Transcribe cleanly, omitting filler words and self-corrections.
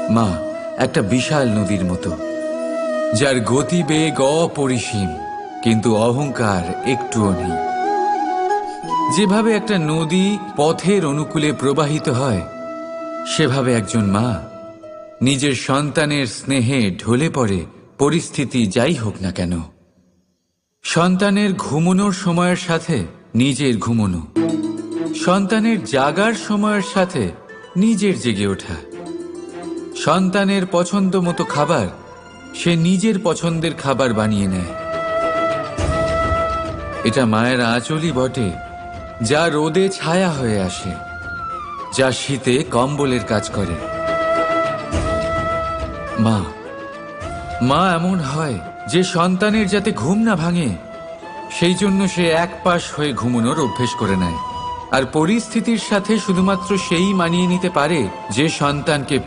মা একটা বিশাল নদীর মতো, যার গতিবেগ অপরিসীম, কিন্তু অহংকার একটুও নেই। যেভাবে একটা নদী পথের অনুকূলে প্রবাহিত হয়, সেভাবে একজন মা নিজের সন্তানের স্নেহে ঢলে পড়ে, পরিস্থিতি যাই হোক না কেন। সন্তানের ঘুমানোর সময়ের সাথে নিজের ঘুমানো, সন্তানের জাগার সময়ের সাথে নিজের জেগে ওঠা, সন্তানের পছন্দ মতো খাবার সে নিজের পছন্দের খাবার বানিয়ে নেয়। এটা মায়ের আঁচলই বটে, যা রোদে ছায়া হয়ে আসে, যা শীতে কম্বলের কাজ করে। মা মা এমন হয় যে সন্তানের যাতে ঘুম না ভাঙে, সেই জন্য সে এক পাশ হয়ে ঘুমানোর অভ্যেস করে নেয়। আর পরিস্থিতির সাথে শুধুমাত্র সেই মানিয়ে নিতে পারে যে সন্তানকে